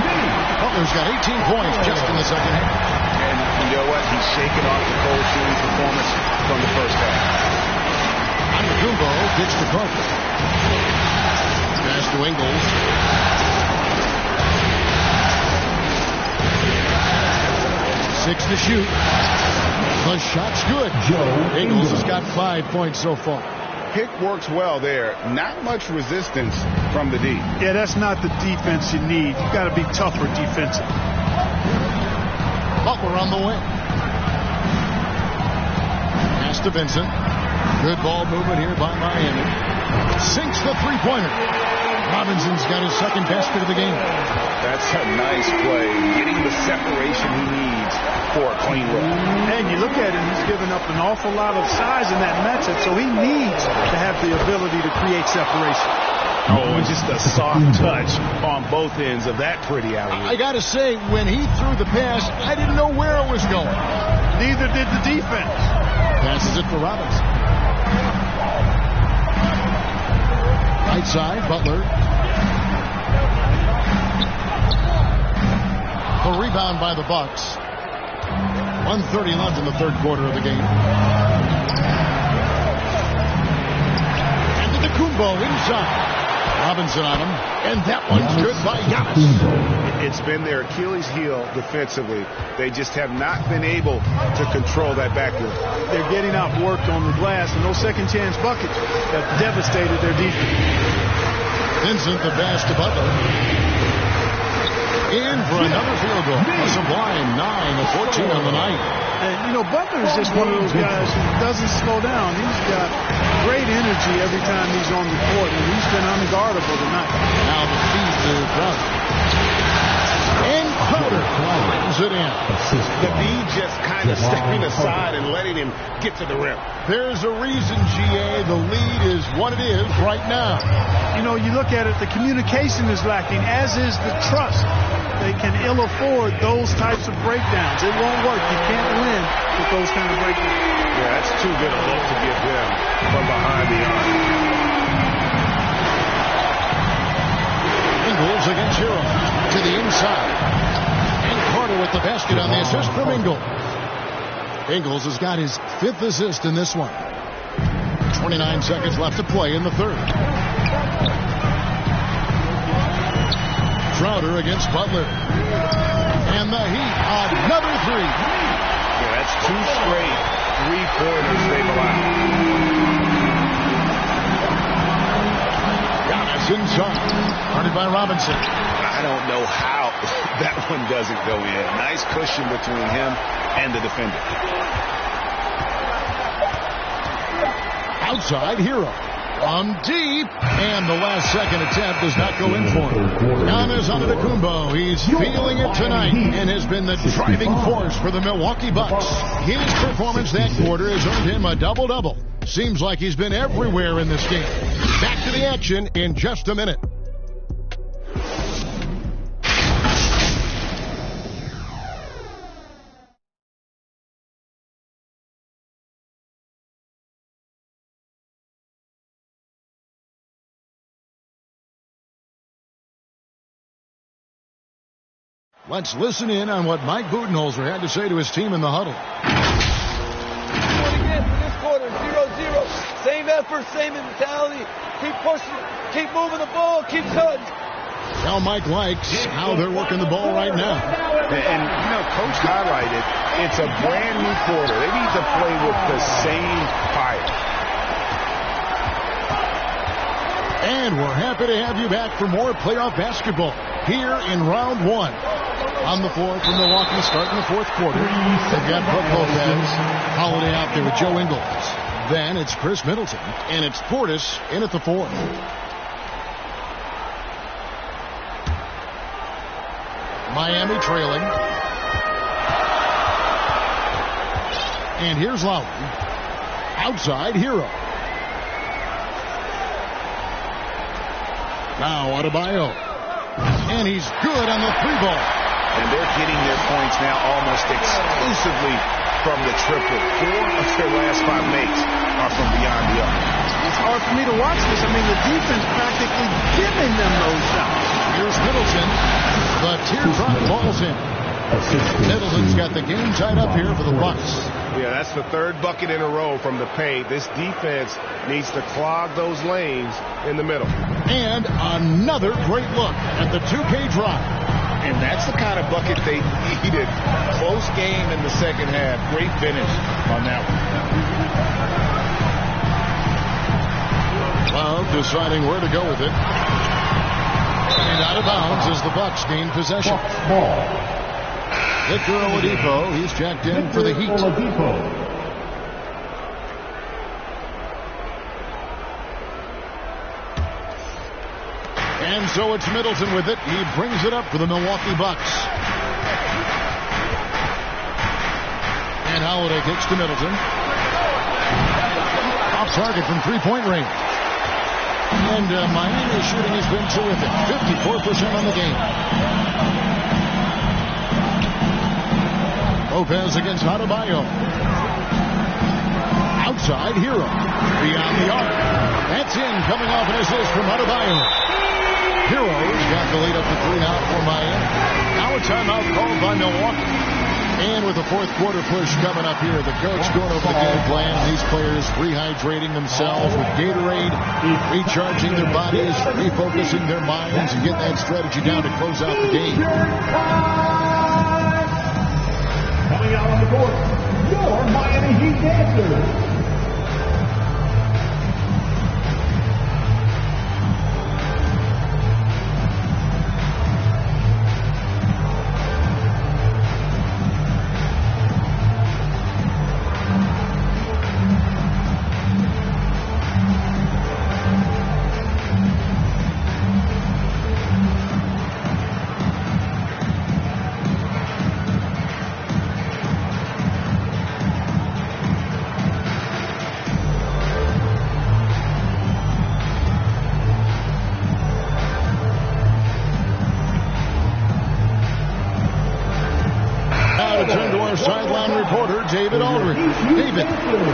[SPEAKER 4] Butler's got 18 points just in the second half.
[SPEAKER 9] And you know what? He's shaking off the cold shooting performance from the first half.
[SPEAKER 4] Antetokounmpo gets to Carter. Pass to Ingles. Six to shoot. The shot's good. Ingles has got 5 points so far.
[SPEAKER 7] pick works well there. Not much resistance from the D.
[SPEAKER 6] Yeah, that's not the defense you need. You got to be tougher defensively.
[SPEAKER 4] Butler on the wing. Pass to Vincent. Good ball movement here by Miami. Sinks the three-pointer. Robinson's got his second basket of the game.
[SPEAKER 7] That's a nice play. Getting the separation he needs for a clean look.
[SPEAKER 6] And you look at him, he's given up an awful lot of size in that matchup, so he needs to have the ability to create separation.
[SPEAKER 7] Oh, and just a soft touch on both ends of that pretty alley.
[SPEAKER 4] I got to say, when he threw the pass, I didn't know where it was going.
[SPEAKER 6] Neither did the defense.
[SPEAKER 4] Passes it for Robinson. Right side, Butler. The rebound by the Bucks. 1:30 left in the third quarter of the game. And to Kumbo inside. Robinson on him, and that one's good by Giannis.
[SPEAKER 7] It's been their Achilles heel defensively. They just have not been able to control that backcourt.
[SPEAKER 6] They're getting outworked on the glass, and those second chance buckets have devastated their defense.
[SPEAKER 4] Vincent, the pass to Butler. In for another field goal. A sublime 9 of 14 on the night.
[SPEAKER 6] And, you know, Butler is just one of those guys who doesn't slow down. He's got great energy every time he's on the court, and he's been unguardable tonight.
[SPEAKER 4] Now the feed to Crowder. And Crowder brings it in.
[SPEAKER 7] The D just kind of stepping aside and letting him get to the rim.
[SPEAKER 4] There's a reason, GA, the lead is what it is right now.
[SPEAKER 6] You know, you look at it, the communication is lacking, as is the trust. They can ill afford those types of breakdowns. It won't work. You can't win with those kind of breakdowns.
[SPEAKER 7] Yeah, that's too good a look to give them from behind the arc.
[SPEAKER 4] Ingles against Hero to the inside. And Carter with the basket on the assist from Ingles. Ingles has got his 5th assist in this one. 29 seconds left to play in the third. Crowder against Butler. And the Heat, another three.
[SPEAKER 7] Yeah, that's 2 straight 3-pointers they've allowed.
[SPEAKER 4] Giannis inside. Guarded by Robinson.
[SPEAKER 7] I don't know how that one doesn't go in. Nice cushion between him and the defender.
[SPEAKER 4] Outside, Hero. From deep, and the last second attempt does not go in for him. Giannis Antetokounmpo, he's feeling it tonight and has been the driving force for the Milwaukee Bucks. His performance that quarter has earned him a double-double. Seems like he's been everywhere in this game. Back to the action in just a minute. Let's listen in on what Mike Budenholzer had to say to his team in the huddle.
[SPEAKER 15] Again for this quarter, 0-0. Same effort, same mentality. Keep pushing, keep moving the ball, keep cutting.
[SPEAKER 4] Now Mike likes how they're working the ball right now.
[SPEAKER 7] And you know, Coach highlighted, it's a brand new quarter. They need to play with the same fire.
[SPEAKER 4] And we're happy to have you back for more playoff basketball here in round 1. On the floor for Milwaukee starting the fourth quarter. They've got Brook Lopez, Holiday out there with Joe Ingles. Then it's Chris Middleton, and it's Portis in at the 4. Miami trailing. And here's Lowry. Outside, Hero. Now Adebayo. And he's good on the 3-ball.
[SPEAKER 7] And they're getting their points now almost exclusively from the triple. 4 of their last 5 makes are from beyond the arc.
[SPEAKER 6] It's hard for me to watch this. I mean, the defense practically giving them those shots.
[SPEAKER 4] Here's Middleton. The teardrop falls in. Middleton's got the game tied up here for the Bucks.
[SPEAKER 7] Yeah, that's the 3rd bucket in a row from the paint. This defense needs to clog those lanes in the middle.
[SPEAKER 4] And another great look at the 2K drive.
[SPEAKER 7] And that's the kind of bucket they needed. Close game in the second half. Great finish on that one.
[SPEAKER 4] Love deciding where to go with it. And out of bounds as the Bucks gain possession. Victor Oladipo, he's checked in for the Heat. And so it's Middleton with it. He brings it up for the Milwaukee Bucks. And Holiday kicks to Middleton. Off target from three-point range. And Miami's shooting has been terrific. 54% on the game. Lopez against Adebayo. Outside, Hero. Beyond the arc. That's in, coming off an assist from Adebayo. Hero's got the lead up to 3 now for Miami. Now a timeout called by Milwaukee. And with the fourth quarter push coming up here, the coach going over the game plan. These players rehydrating themselves with Gatorade, recharging their bodies, refocusing their minds, and getting that strategy down to close out the game.
[SPEAKER 8] Coming out on the court, your Miami Heat dancers.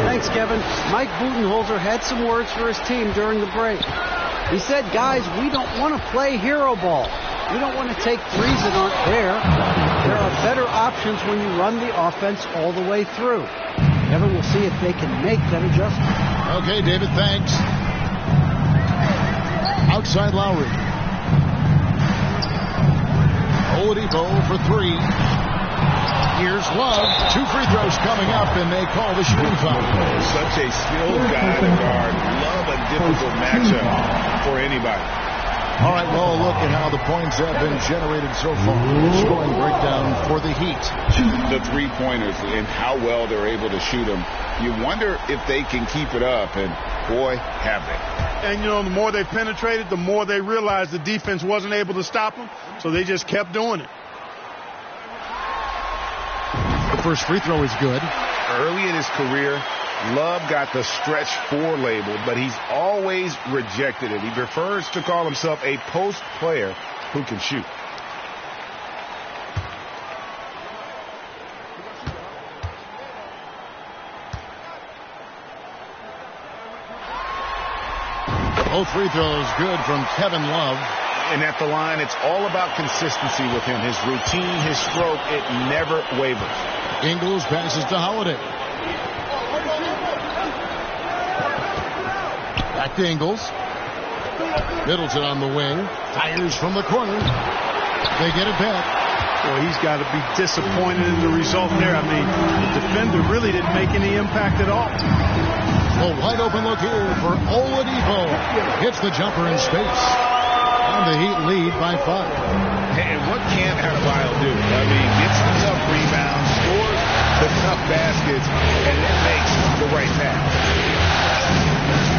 [SPEAKER 5] Thanks, Kevin. Mike Budenholzer had some words for his team during the break. He said, guys, we don't want to play hero ball. We don't want to take threes that aren't there. There are better options when you run the offense all the way through. Kevin, we'll see if they can make that adjustment.
[SPEAKER 4] Okay, David, thanks. Outside Lowry. Oladipo for 3. Here's Love. 2 free throws coming up, and they call the shooting foul.
[SPEAKER 9] Such a skilled guy to guard. Love a difficult matchup for anybody.
[SPEAKER 4] All right, well, look at how the points have been generated so far. Scoring breakdown for the Heat.
[SPEAKER 9] The three-pointers and how well they're able to shoot them. You wonder if they can keep it up, and boy, have they.
[SPEAKER 6] And, you know, the more they penetrated, the more they realized the defense wasn't able to stop them, so they just kept doing it.
[SPEAKER 4] The first free throw is good.
[SPEAKER 9] Early in his career, Love got the stretch 4 label, but he's always rejected it. He prefers to call himself a post player who can shoot.
[SPEAKER 4] Both free throws good from Kevin Love.
[SPEAKER 9] And at the line, it's all about consistency with him. His routine, his stroke, it never wavers.
[SPEAKER 4] Ingles passes to Holiday. Back to Ingles. Middleton on the wing. Fires from the corner. They get it back.
[SPEAKER 6] Well, he's got to be disappointed in the result there. I mean, the defender really didn't make any impact at all.
[SPEAKER 4] A wide open look here for Oladipo. Hits the jumper in space. And the Heat lead by 5.
[SPEAKER 9] And what can't Adebayo do? I mean, gets enough rebounds, scores enough baskets, and then makes the right pass.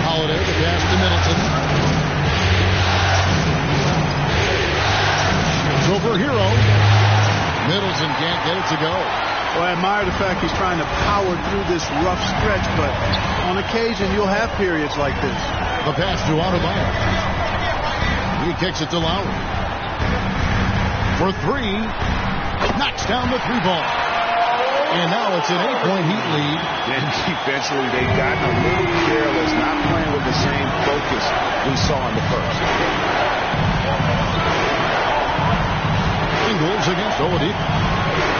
[SPEAKER 4] Holiday, the pass to Middleton. It's over Hero. Middleton can't get it to go.
[SPEAKER 6] Well, I admire the fact he's trying to power through this rough stretch, but on occasion you'll have periods like this.
[SPEAKER 4] The pass to Adebayo. He kicks it to Lowry. For 3. Knocks down the 3-ball. And now it's an 8-point Heat lead.
[SPEAKER 9] And defensively, they've gotten a little careless, not playing with the same focus we saw in the first.
[SPEAKER 4] Ingles against Oladipo.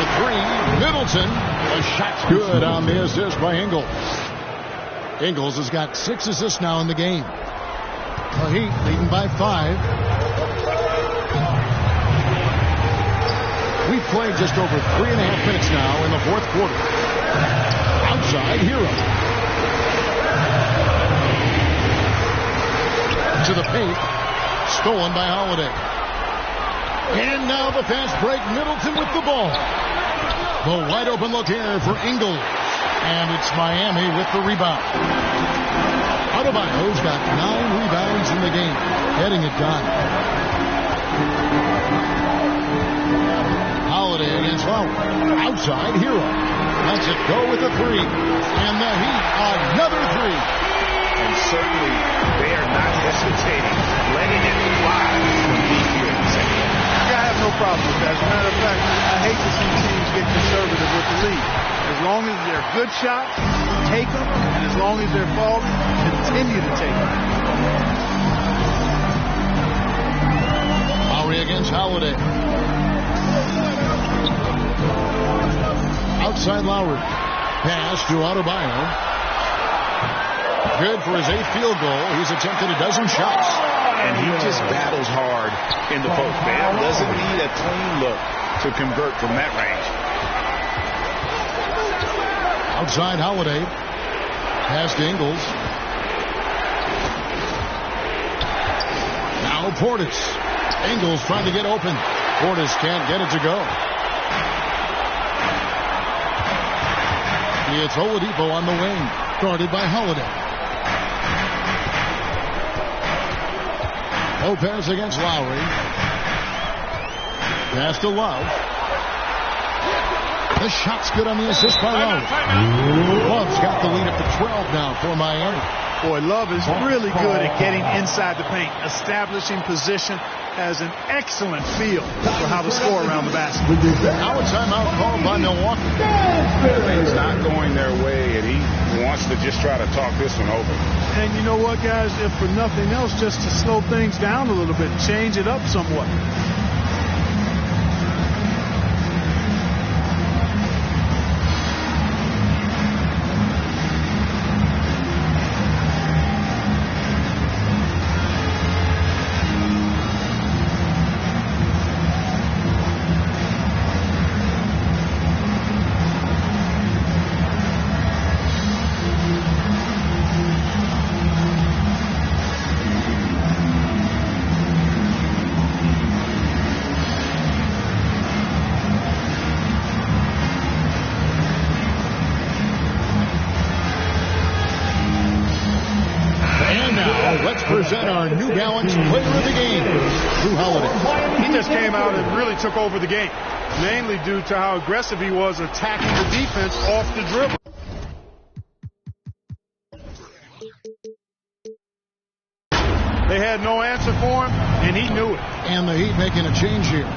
[SPEAKER 4] The 3. Middleton. A shot's good on the assist by Ingles. Ingles has got 6 assists now in the game. The Heat leading by 5. We've played just over 3.5 minutes now in the fourth quarter. Outside, Hero. into the paint. Stolen by Holiday. And now the fast break. Middleton with the ball. The wide open look here for Ingles. And it's Miami with the rebound. Adebayo's got 9 rebounds in the game. Getting it done. Holiday against Lowry. Outside, Hero. Lets it go with a 3. And the Heat, another 3.
[SPEAKER 9] And certainly they are not hesitating, letting it fly from deep here in the second half.
[SPEAKER 6] I have no problem with that. As a matter of fact, I hate to see teams get conservative with the lead. As long as they're good shots, take them. And as long as they're falling, continue to take them.
[SPEAKER 4] Lowry against Holiday. Outside Lowry. Pass to Adebayo. Good for his 8th field goal. He's attempted a dozen shots.
[SPEAKER 9] And he just battles hard in the post. Bam doesn't need a clean look to convert from that range.
[SPEAKER 4] Outside Holiday. Pass to Ingles. Now Portis. Ingles trying to get open. Portis can't get it to go. It's Oladipo on the wing. Guarded by Holiday. Lopez against Lowry. Pass to Love. The shot's good on the assist by Love. Love's got the lead up to 12 now for Miami.
[SPEAKER 6] Boy, Love is really good at getting inside the paint, establishing position, has an excellent feel for how to score around the basket.
[SPEAKER 4] Now a timeout called by Milwaukee.
[SPEAKER 9] It's not going their way, and he wants to just try to talk this one over.
[SPEAKER 6] And you know what, guys? If for nothing else, just to slow things down a little bit, change it up somewhat.
[SPEAKER 4] Present our New Balance Player of the Game, Drew Holiday.
[SPEAKER 6] He just came out and really took over the game, mainly due to how aggressive he was attacking the defense off the dribble. They had no answer for him, and he knew it.
[SPEAKER 4] And the Heat making a change here.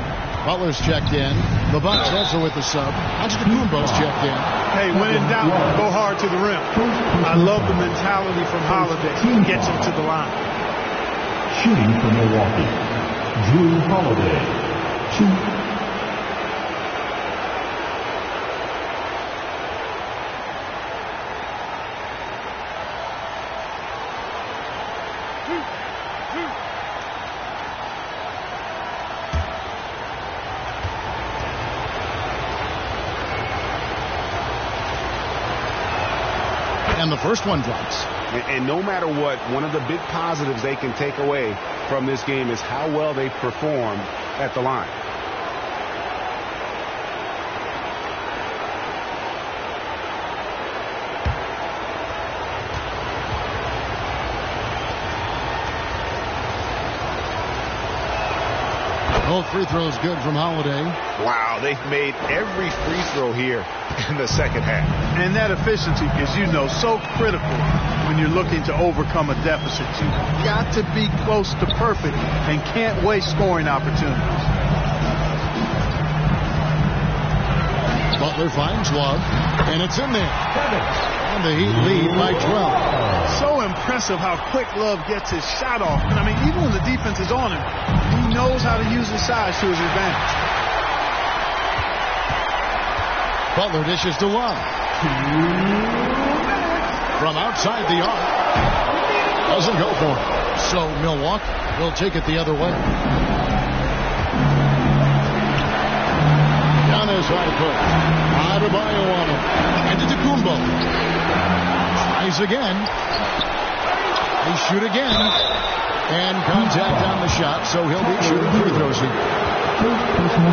[SPEAKER 4] Butler's checked in. The Bucks also with the sub. Antetokounmpo's checked in.
[SPEAKER 6] Hey, when in doubt, go hard to the rim. I love the mentality from Holiday. He gets him to the line.
[SPEAKER 8] Shooting for Milwaukee, Drew Holiday. 2.
[SPEAKER 4] And the first one drops.
[SPEAKER 9] And no matter what, one of the big positives they can take away from this game is how well they performed at the line.
[SPEAKER 4] Both free throws good from Holiday.
[SPEAKER 9] Wow, they've made every free throw here in the second half.
[SPEAKER 6] And that efficiency is, you know, so critical when you're looking to overcome a deficit. You've got to be close to perfect and can't waste scoring opportunities.
[SPEAKER 4] Butler finds Love, and it's in there. And the Heat lead by 12.
[SPEAKER 6] So impressive how quick Love gets his shot off. And I mean, even when the defense is on him, he knows how to use his size to his advantage.
[SPEAKER 4] Butler dishes to Love. From outside the arc. Doesn't go for it. So Milwaukee will take it the other way. Giannis high post. Adebayo on him. Antetokounmpo. Tries again. They shoot again. And contact on the shot, so he'll be shooting free throws here.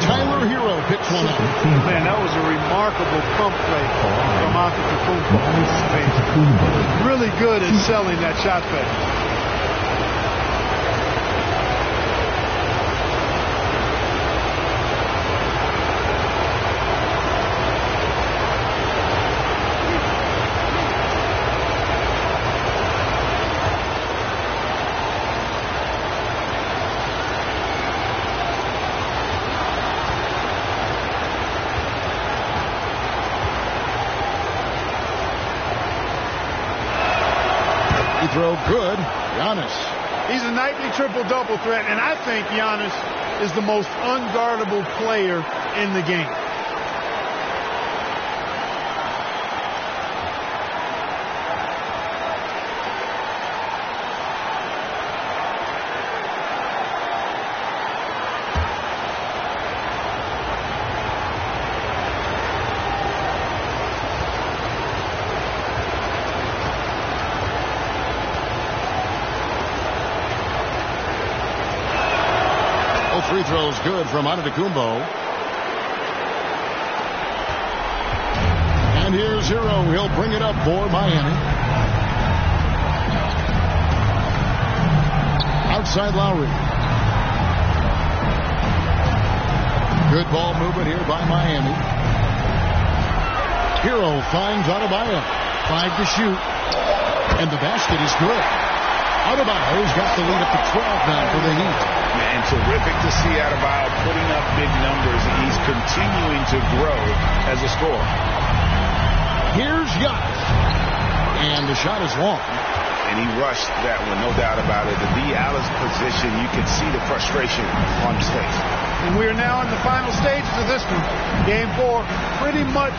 [SPEAKER 4] Tyler Hero picks one up.
[SPEAKER 6] Man, that was a remarkable pump play from Antetokounmpo. Really good at selling that shot fake.
[SPEAKER 4] Throw good. Giannis.
[SPEAKER 6] He's a nightly triple-double threat, and I think Giannis is the most unguardable player in the game.
[SPEAKER 4] Free throws good from Antetokounmpo. And here's Hero. He'll bring it up for Miami. Outside Lowry. Good ball movement here by Miami. Hero finds Adebayo. 5 to shoot. And the basket is good. Adebayo's got the lead up to 12 now for the Heat.
[SPEAKER 9] Man, terrific to see Adebayo putting up big numbers, and he's continuing to grow as a scorer.
[SPEAKER 4] Here's Giannis. And the shot is long.
[SPEAKER 9] And he rushed that one, no doubt about it. To be out of position, you can see the frustration on his face.
[SPEAKER 6] And we are now in the final stages of this one. Game 4, pretty much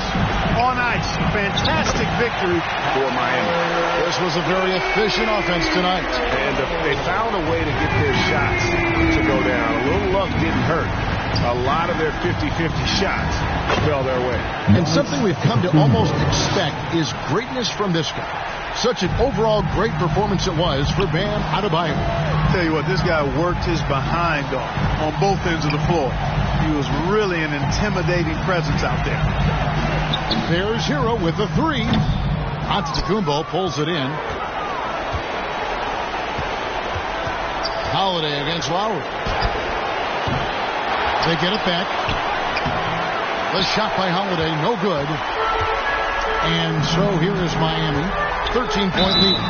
[SPEAKER 6] on ice. Fantastic victory
[SPEAKER 9] for Miami.
[SPEAKER 4] This was a very efficient offense tonight.
[SPEAKER 9] And they found a way to get their shots to go down. A little luck didn't hurt. A lot of their 50-50 shots fell their way.
[SPEAKER 4] And something we've come to almost expect is greatness from this guy. Such an overall great performance it was for Bam Adebayo.
[SPEAKER 6] Tell you what, this guy worked his behind off on both ends of the floor. He was really an intimidating presence out there.
[SPEAKER 4] There's Hero with the 3. Antetokounmpo pulls it in. Holiday against Lowry. They get it back. The shot by Holiday, no good. And so here is Miami. 13-point lead.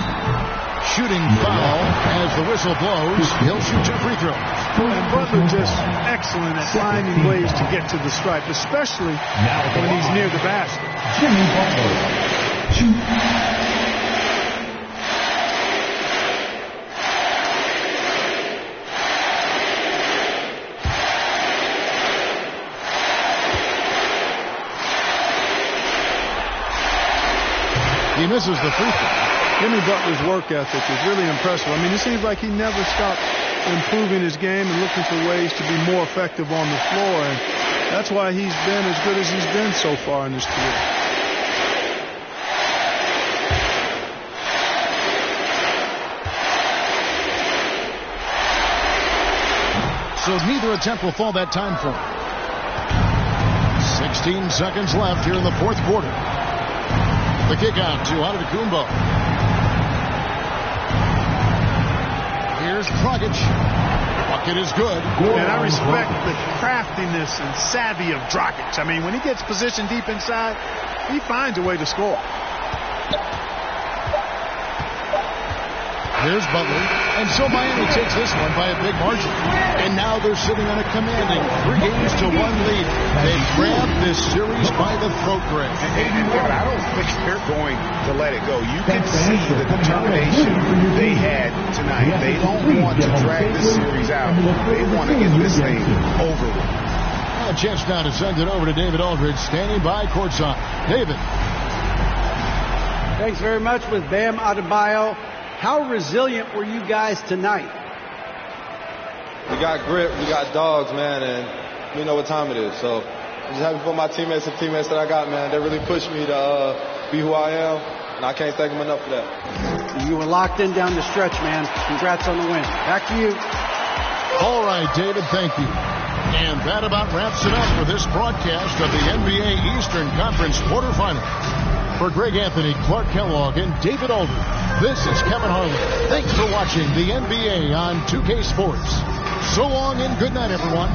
[SPEAKER 4] Shooting foul as the whistle blows. He'll shoot 2 free throws.
[SPEAKER 6] And Butler just excellent at finding ways to get to the stripe, especially when he's near the basket.
[SPEAKER 8] Jimmy Butler.
[SPEAKER 4] He misses the free throw.
[SPEAKER 6] Jimmy Butler's work ethic is really impressive. I mean, it seems like he never stopped improving his game and looking for ways to be more effective on the floor. And that's why he's been as good as he's been so far in his career.
[SPEAKER 4] So neither attempt will fall that time for him. 16 seconds left here in the fourth quarter. The kick out to Antetokounmpo. Here's Dragic. Bucket is good.
[SPEAKER 6] And I respect the craftiness and savvy of Dragic. I mean, when he gets positioned deep inside, he finds a way to score.
[SPEAKER 4] Here's Butler. And so Miami takes this one by a big margin. And now they're sitting on a commanding 3-1 lead. They grab this series by the throat, Greg.
[SPEAKER 9] And I don't think they're going to let it go. You can see the determination they had tonight. They don't want to drag this series out. They want to get this thing over with.
[SPEAKER 4] A chance now to send it over to David Aldridge, standing by courtside. David.
[SPEAKER 5] Thanks very much with Bam Adebayo. How resilient were you guys tonight?
[SPEAKER 16] We got grit, we got dogs, man, and we know what time it is. So I'm just happy for my teammates and teammates that I got, man. They really pushed me to be who I am, and And I can't thank him enough for that.
[SPEAKER 5] You were locked in down the stretch, man. Congrats on the win. Back to you.
[SPEAKER 4] All right, David, thank you. And that about wraps it up for this broadcast of the NBA Eastern Conference quarterfinal. For Greg Anthony, Clark Kellogg, and David Alden, this is Kevin Harlan. Thanks for watching the NBA on 2K Sports. So long and good night, everyone.